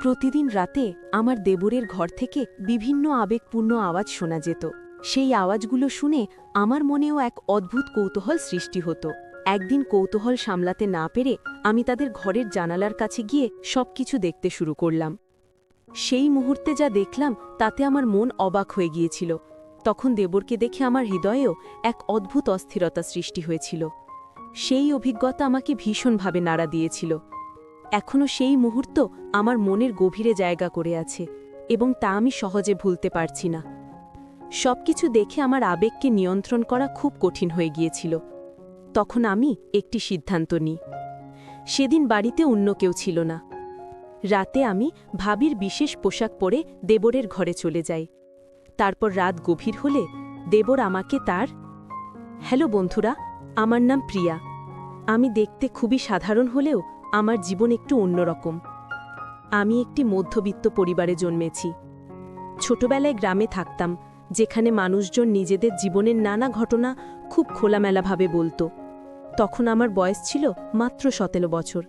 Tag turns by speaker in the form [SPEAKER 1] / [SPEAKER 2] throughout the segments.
[SPEAKER 1] প্রতিদিন রাতে আমার দেবরের ঘর থেকে বিভিন্ন আবেগপূর্ণ আওয়াজ শোনা যেত। সেই আওয়াজগুলো শুনে আমার মনেও এক অদ্ভুত কৌতূহল সৃষ্টি হতো। একদিন কৌতূহল সামলাতে না পেরে আমি তাদের ঘরের জানালার কাছে গিয়ে সবকিছু দেখতে শুরু করলাম। সেই মুহূর্তে যা দেখলাম তাতে আমার মন অবাক হয়ে গিয়েছিল। তখন দেবরকে দেখে আমার হৃদয়েও এক অদ্ভুত অস্থিরতা সৃষ্টি হয়েছিল। সেই অভিজ্ঞতা আমাকে ভীষণভাবে নাড়া দিয়েছিল। এখনও সেই মুহূর্ত আমার মনের গভীরে জায়গা করে আছে এবং তা আমি সহজে ভুলতে পারছি না। সবকিছু দেখে আমার আবেগকে নিয়ন্ত্রণ করা খুব কঠিন হয়ে গিয়েছিল। তখন আমি একটি সিদ্ধান্ত নিই। সেদিন বাড়িতে অন্য কেউ ছিল না। রাতে আমি ভাবির বিশেষ পোশাক পরে দেবরের ঘরে চলে যাই। তারপর রাত গভীর হলে দেবর আমাকে তার হ্যালো বন্ধুরা, আমার নাম প্রিয়া। আমি দেখতে খুবই সাধারণ হলেও আমার জীবন একটু অন্যরকম। আমি একটি মধ্যবিত্ত পরিবারে জন্মেছি। ছোটবেলায় গ্রামে থাকতাম, যেখানে মানুষজন নিজেদের জীবনের নানা ঘটনা খুব খোলামেলাভাবে বলতো। তখন আমার বয়স ছিল মাত্র 17 বছর।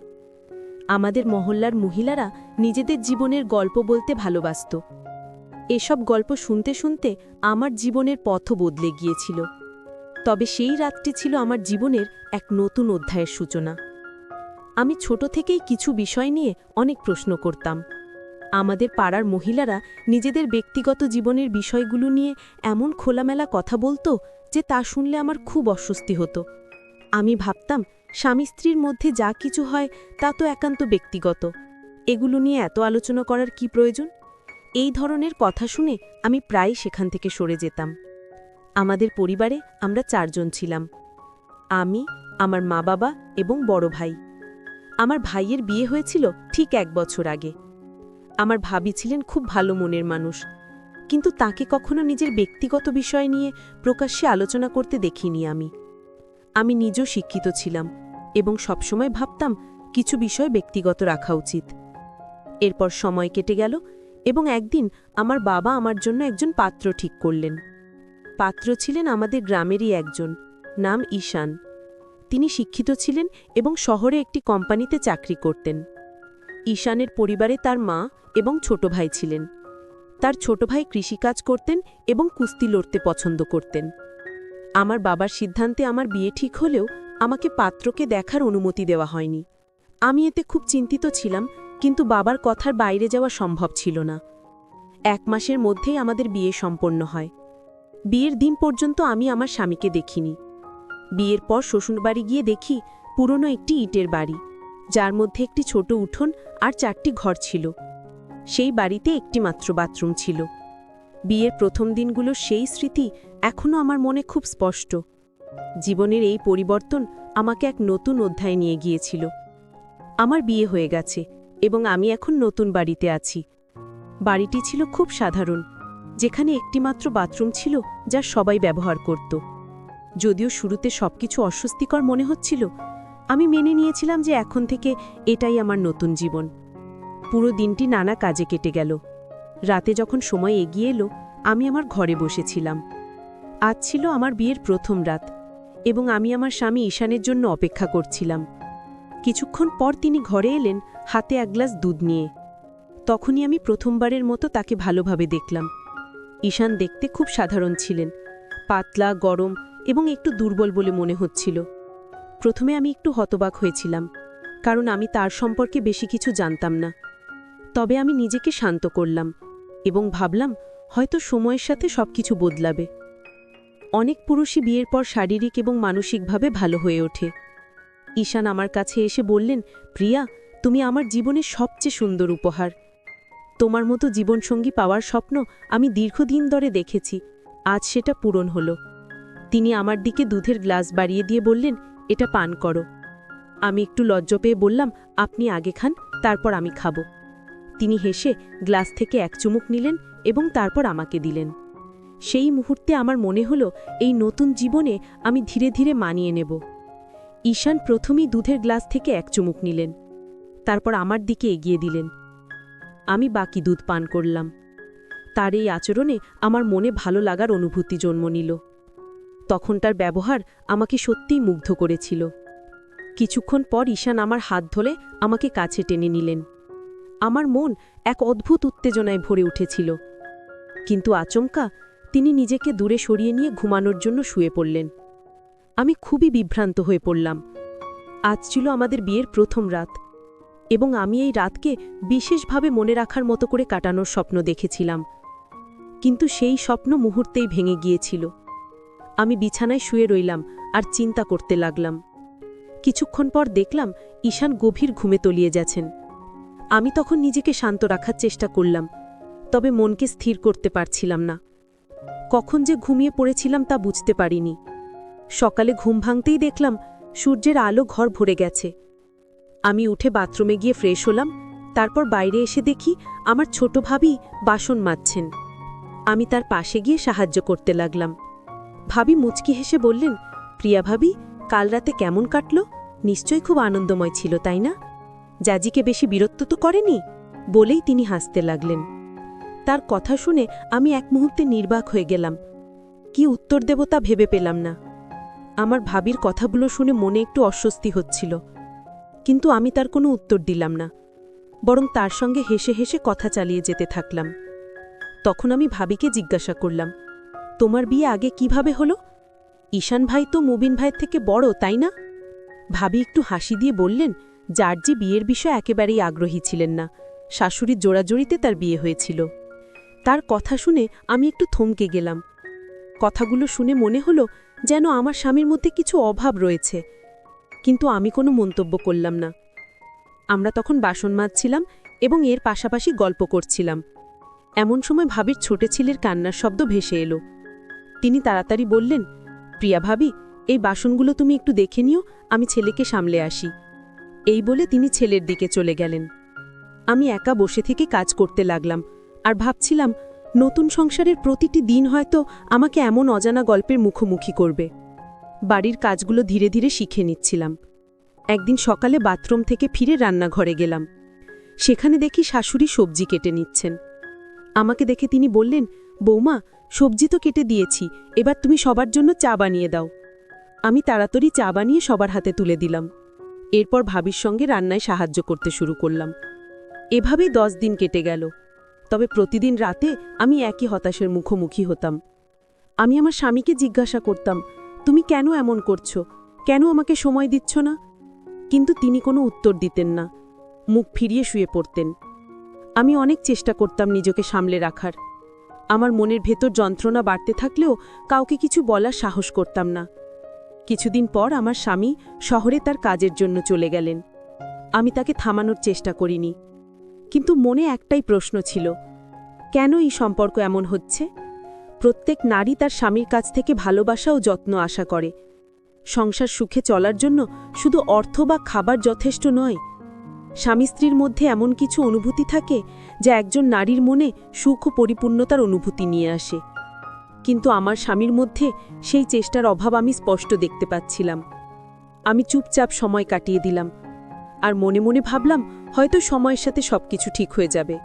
[SPEAKER 1] আমাদের মহল্লার মহিলারা নিজেদের জীবনের গল্প বলতে ভালোবাসত। এসব গল্প শুনতে শুনতে আমার জীবনের পথও বদলে গিয়েছিল। তবে সেই রাতটি ছিল আমার জীবনের এক নতুন অধ্যায়ের সূচনা। আমি ছোট থেকেই কিছু বিষয় নিয়ে অনেক প্রশ্ন করতাম। আমাদের পাড়ার মহিলারা নিজেদের ব্যক্তিগত জীবনের বিষয়গুলো নিয়ে এমন খোলামেলা কথা বলতো যে তা শুনলে আমার খুব অস্বস্তি হতো। আমি ভাবতাম, স্বামী স্ত্রীর মধ্যে যা কিছু হয় তা তো একান্ত ব্যক্তিগত, এগুলো নিয়ে এত আলোচনা করার কি প্রয়োজন? এই ধরনের কথা শুনে আমি প্রায় সেখান থেকে সরে যেতাম। আমাদের পরিবারে আমরা 4 জন ছিলাম। আমি, আমার মা বাবা এবং বড় ভাই। আমার ভাইয়ের বিয়ে হয়েছিল ঠিক 1 বছর আগে। আমার ভাবি ছিলেন খুব ভালো মনের মানুষ, কিন্তু তাকে কখনো নিজের ব্যক্তিগত বিষয় নিয়ে প্রকাশ্যে আলোচনা করতে দেখিনি আমি নিজেও শিক্ষিত ছিলাম এবং সবসময় ভাবতাম কিছু বিষয় ব্যক্তিগত রাখা উচিত। এরপর সময় কেটে গেল এবং একদিন আমার বাবা আমার জন্য একজন পাত্র ঠিক করলেন। পাত্র ছিলেন আমাদের গ্রামেরই একজন, নাম ঈশান। তিনি শিক্ষিত ছিলেন এবং শহরে একটি কোম্পানিতে চাকরি করতেন। ঈশানের পরিবারে তার মা এবং ছোট ভাই ছিলেন। তার ছোট ভাই কৃষিকাজ করতেন এবং কুস্তি লড়তে পছন্দ করতেন। আমার বাবার সিদ্ধান্তে আমার বিয়ে ঠিক হলেও আমাকে পাত্রকে দেখার অনুমতি দেওয়া হয়নি। আমি এতে খুব চিন্তিত ছিলাম, কিন্তু বাবার কথার বাইরে যাওয়া সম্ভব ছিল না। 1 মাসের মধ্যেই আমাদের বিয়ে সম্পন্ন হয়। বিয়ের দিন পর্যন্ত আমি আমার স্বামীকে দেখিনি। বিয়ের পর শ্বশুরবাড়ি গিয়ে দেখি পুরনো একটি ইটের বাড়ি, যার মধ্যে একটি ছোট উঠোন আর 4টি ঘর ছিল। সেই বাড়িতে একটি মাত্র বাথরুম ছিল। বিয়ের প্রথম দিনগুলোর সেই স্মৃতি এখনও আমার মনে খুব স্পষ্ট। জীবনের এই পরিবর্তন আমাকে এক নতুন অধ্যায়ে নিয়ে গিয়েছিল। আমার বিয়ে হয়ে গেছে এবং আমি এখন নতুন বাড়িতে আছি। বাড়িটি ছিল খুব সাধারণ, যেখানে একটিমাত্র বাথরুম ছিল যা সবাই ব্যবহার করত। যদিও শুরুতে সবকিছু অস্বস্তিকর মনে হচ্ছিল, আমি মেনে নিয়েছিলাম যে এখন থেকে এটাই আমার নতুন জীবন। পুরো দিনটি নানা কাজে কেটে গেল। রাতে যখন সময় এগিয়ে এলো, আমি আমার ঘরে বসেছিলাম। আজ ছিল আমার বিয়ের প্রথম রাত এবং আমি আমার স্বামী ঈশানের জন্য অপেক্ষা করছিলাম। কিছুক্ষণ পর তিনি ঘরে এলেন, হাতে 1 গ্লাস দুধ নিয়ে। তখনই আমি প্রথমবারের মতো তাকে ভালোভাবে দেখলাম। ঈশান দেখতে খুব সাধারণ ছিলেন, পাতলা, গরম এবং একটু দুর্বল বলে মনে হচ্ছিল। প্রথমে আমি একটু হতবাক হয়েছিলাম, কারণ আমি তার সম্পর্কে বেশি কিছু জানতাম না। তবে আমি নিজেকে শান্ত করলাম এবং ভাবলাম হয়তো সময়ের সাথে সবকিছু বদলাবে। অনেক পুরুষই বিয়ের পর শারীরিক এবং মানসিকভাবে ভালো হয়ে ওঠে। ঈশান আমার কাছে এসে বললেন, প্রিয়া, তুমি আমার জীবনের সবচেয়ে সুন্দর উপহার। তোমার মতো জীবনসঙ্গী পাওয়ার স্বপ্ন আমি দীর্ঘদিন ধরে দেখেছি, আজ সেটা পূরণ হলো। তিনি আমার দিকে দুধের গ্লাস বাড়িয়ে দিয়ে বললেন, এটা পান করো। আমি একটু লজ্জা পেয়ে বললাম, আপনি আগে খান, তারপর আমি খাব। তিনি হেসে গ্লাস থেকে 1 চুমুক নিলেন এবং তারপর আমাকে দিলেন। সেই মুহূর্তে আমার মনে হলো এই নতুন জীবনে আমি ধীরে ধীরে মানিয়ে নেব। ঈশান প্রথমেই দুধের গ্লাস থেকে 1 চুমুক নিলেন, তারপর আমার দিকে এগিয়ে দিলেন। আমি বাকি দুধ পান করলাম। তার এই আচরণে আমার মনে ভালো লাগার অনুভূতি জন্ম নিল। তখন তার ব্যবহার আমাকে সত্যিই মুগ্ধ করেছিল। কিছুক্ষণ পর ঈশান আমার হাত ধরে আমাকে কাছে টেনে নিলেন। আমার মন এক অদ্ভুত উত্তেজনায় ভরে উঠেছিল। কিন্তু আচমকা তিনি নিজেকে দূরে সরিয়ে নিয়ে ঘুমানোর জন্য শুয়ে পড়লেন। আমি খুবই বিভ্রান্ত হয়ে পড়লাম। আজ ছিল আমাদের বিয়ের প্রথম রাত, এবং আমি এই রাতকে বিশেষভাবে মনে রাখার মতো করে কাটানোর স্বপ্ন দেখেছিলাম। কিন্তু সেই স্বপ্ন মুহূর্তেই ভেঙে গিয়েছিল। আমি বিছানায় শুয়ে রইলাম আর চিন্তা করতে লাগলাম। কিছুক্ষণ পর দেখলাম ঈশান গভীর ঘুমে তলিয়ে যাচ্ছেন। আমি তখন নিজেকে শান্ত রাখার চেষ্টা করলাম, তবে মনকে স্থির করতে পারছিলাম না। কখন যে ঘুমিয়ে পড়েছিলাম তা বুঝতে পারিনি। সকালে ঘুম ভাঙতেই দেখলাম সূর্যের আলো ঘর ভরে গেছে। আমি উঠে বাথরুমে গিয়ে ফ্রেশ হলাম। তারপর বাইরে এসে দেখি আমার ছোট ভাবি বাসন মাজছেন। আমি তার পাশে গিয়ে সাহায্য করতে লাগলাম। ভাবি মুচকি হেসে বললেন, প্রিয়া ভাবি, কাল রাতে কেমন কাটল? নিশ্চয়ই খুব আনন্দময় ছিল, তাই না? জাজিকে বেশি বিরক্ত তো করেনি? বলেই তিনি হাসতে লাগলেন। তার কথা শুনে আমি এক মুহূর্তে নির্বাক হয়ে গেলাম। কি উত্তর দেব তা ভেবে পেলাম না। আমার ভাবির কথাগুলো শুনে মনে একটু অস্বস্তি হচ্ছিল, কিন্তু আমি তার কোনো উত্তর দিলাম না, বরং তার সঙ্গে হেসে হেসে কথা চালিয়ে যেতে থাকলাম। তখন আমি ভাবিকে জিজ্ঞাসা করলাম, তোমার বিয়ে আগে কিভাবে হলো? ঈশান ভাই তো মুবিন ভাইয়ের থেকে বড়, তাই না? ভাবি একটু হাসি দিয়ে বললেন, জার্জি বিয়ের বিষয়ে একেবারেই আগ্রহী ছিলেন না। শাশুড়ির জোড়াজড়িতে তার বিয়ে হয়েছিল। তার কথা শুনে আমি একটু থমকে গেলাম। কথাগুলো শুনে মনে হলো যেন আমার স্বামীর মধ্যে কিছু অভাব রয়েছে, কিন্তু আমি কোনো মন্তব্য করলাম না। আমরা তখন বাসন মাজছিলাম এবং এর পাশাপাশি গল্প করছিলাম। এমন সময় ভাবির ছোট ছেলের কান্নার শব্দ ভেসে এলো। তিনি তাড়াতাড়ি বললেন, প্রিয়া ভাবি, এই বাসনগুলো তুমি একটু দেখে নিও, আমি ছেলেকে সামলে আসি। এই বলে তিনি ছেলের দিকে চলে গেলেন। আমি একা বসে থেকে কাজ করতে লাগলাম আর ভাবছিলাম, নতুন সংসারের প্রতিটি দিন হয়তো আমাকে এমন অজানা গল্পের মুখোমুখি করবে। বাড়ির কাজগুলো ধীরে ধীরে শিখে নিচ্ছিলাম। একদিন সকালে বাথরুম থেকে ফিরে রান্নাঘরে গেলাম। সেখানে দেখি শাশুড়ি সবজি কেটে নিচ্ছেন। আমাকে দেখে তিনি বললেন, বৌমা, সবজি তো কেটে দিয়েছি, এবার তুমি সবার জন্য চা বানিয়ে দাও। আমি তাড়াতাড়ি চা বানিয়ে সবার হাতে তুলে দিলাম। এরপর ভাবির সঙ্গে রান্নায় সাহায্য করতে শুরু করলাম। এভাবেই 10 দিন কেটে গেল। তবে প্রতিদিন রাতে আমি একই হতাশার মুখোমুখি হতাম। আমি আমার স্বামীকে জিজ্ঞাসা করতাম, তুমি কেন এমন করছো? কেন আমাকে সময় দিচ্ছ না? কিন্তু তিনি কোনো উত্তর দিতেন না, মুখ ফিরিয়ে শুয়ে পড়তেন। আমি অনেক চেষ্টা করতাম নিজেকে সামলে রাখার। আমার মনের ভেতর যন্ত্রণা বাড়তে থাকলেও কাউকে কিছু বলার সাহস করতাম না। কিছুদিন পর আমার স্বামী শহরে তার কাজের জন্য চলে গেলেন। আমি তাকে থামানোর চেষ্টা করিনি, কিন্তু মনে একটাই প্রশ্ন ছিল, কেন এই সম্পর্ক এমন হচ্ছে? প্রত্যেক নারী তার স্বামীর কাছ থেকে ভালোবাসা ও যত্ন আশা করে। সংসার সুখে চলার জন্য শুধু অর্থ বা খাবার যথেষ্ট নয়। স্বামী স্ত্রীর মধ্যে এমন কিছু অনুভূতি থাকে যা একজন নারীর মনে সুখ ও পরিপূর্ণতার অনুভূতি নিয়ে আসে। কিন্তু আমার স্বামীর মধ্যে সেই চেষ্টার অভাব আমি স্পষ্ট দেখতে পাচ্ছিলাম। আমি চুপচাপ সময় কাটিয়ে দিলাম আর মনে মনে ভাবলাম, হয়তো সময়ের সাথে সবকিছু ঠিক হয়ে যাবে।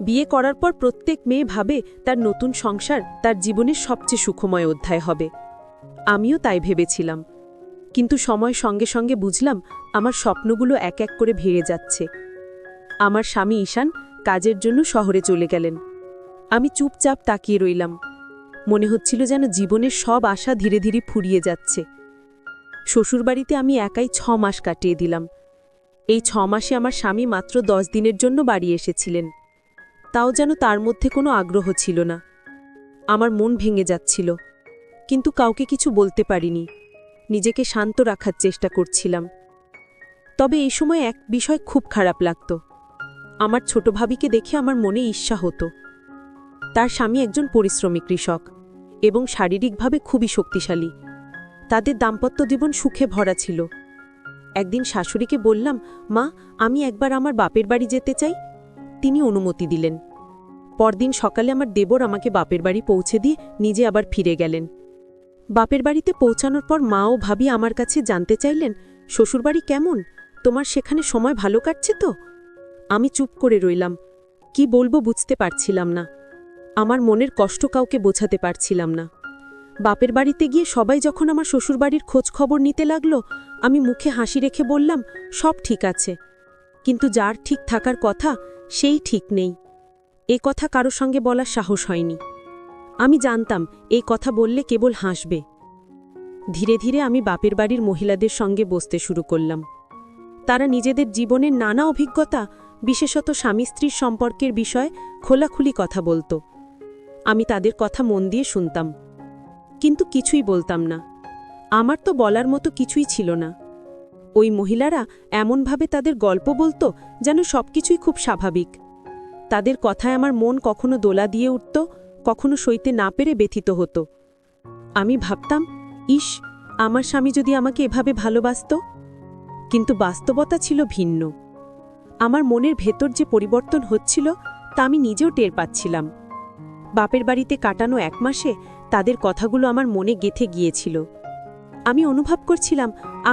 [SPEAKER 1] বিয়ে করার পর প্রত্যেক মেয়ে ভাবে তার নতুন সংসার তার জীবনের সবচেয়ে সুখময় অধ্যায় হবে। আমিও তাই ভেবেছিলাম, কিন্তু সময় সঙ্গে সঙ্গে বুঝলাম আমার স্বপ্নগুলো এক এক করে ভেঙে যাচ্ছে। আমার স্বামী ঈশান কাজের জন্য শহরে চলে গেলেন। আমি চুপচাপ তাকিয়ে রইলাম। মনে হচ্ছিল যেন জীবনের সব আশা ধীরে ধীরে ফুরিয়ে যাচ্ছে। শ্বশুরবাড়িতে আমি একাই 6 মাস কাটিয়ে দিলাম। এই 6 মাসে আমার স্বামী মাত্র 10 দিনের জন্য বাড়ি এসেছিলেন। তাও যেন তার মধ্যে কোনো আগ্রহ ছিল না। আমার মন ভেঙে যাচ্ছিল, কিন্তু কাউকে কিছু বলতে পারিনি। নিজেকে শান্ত রাখার চেষ্টা করছিলাম। তবে এই সময় এক বিষয় খুব খারাপ লাগত। আমার ছোট ভাবিকে দেখে আমার মনে ঈর্ষা হতো। তার স্বামী একজন পরিশ্রমী কৃষক এবং শারীরিকভাবে খুবই শক্তিশালী। তাদের দাম্পত্য জীবন সুখে ভরা ছিল। একদিন শাশুড়িকে বললাম, মা, আমি একবার আমার বাপের বাড়ি যেতে চাই। তিনি অনুমতি দিলেন। পরদিন সকালে আমার দেবর আমাকে বাপের বাড়ি পৌঁছে দিয়ে নিজে আবার ফিরে গেলেন। বাপের বাড়িতে পৌঁছানোর পর মা ও ভাবি আমার কাছে জানতে চাইলেন, শ্বশুরবাড়ি কেমন? তোমার সেখানে সময় ভালো কাটছে তো? আমি চুপ করে রইলাম। কি বলবো বুঝতে পারছিলাম না। আমার মনের কষ্ট কাউকে বোঝাতে পারছিলাম না। বাপের বাড়িতে গিয়ে সবাই যখন আমার শ্বশুরবাড়ির খোঁজ খবর নিতে লাগলো, আমি মুখে হাসি রেখে বললাম, সব ঠিক আছে। কিন্তু যার ঠিক থাকার কথা সেই ঠিক নেই। এ কথা কারো সঙ্গে বলার সাহস হয়নি। আমি জানতাম এই কথা বললে কেবল হাসবে। ধীরে ধীরে আমি বাপের বাড়ির মহিলাদের সঙ্গে বসতে শুরু করলাম। তারা নিজেদের জীবনের নানা অভিজ্ঞতা, বিশেষত স্বামী স্ত্রীর সম্পর্কের বিষয়ে খোলাখুলি কথা বলত। আমি তাদের কথা মন দিয়ে শুনতাম, কিন্তু কিছুই বলতাম না। আমার তো বলার মতো কিছুই ছিল না। ওই মহিলারা এমনভাবে তাদের গল্প বলতো যেন সবকিছুই খুব স্বাভাবিক। তাদের কথায় আমার মন কখনো দোলা দিয়ে উঠত, কখনো সইতে না পেরে ব্যথিত হতো। আমি ভাবতাম, ইস, আমার স্বামী যদি আমাকে এভাবে ভালোবাসত। কিন্তু বাস্তবতা ছিল ভিন্ন। আমার মনের ভেতর যে পরিবর্তন হচ্ছিল তা আমি নিজেও টের পাচ্ছিলাম। বাপের বাড়িতে কাটানো 1 মাসে তাদের কথাগুলো আমার মনে গেঁথে গিয়েছিল। আমি অনুভব করছিলাম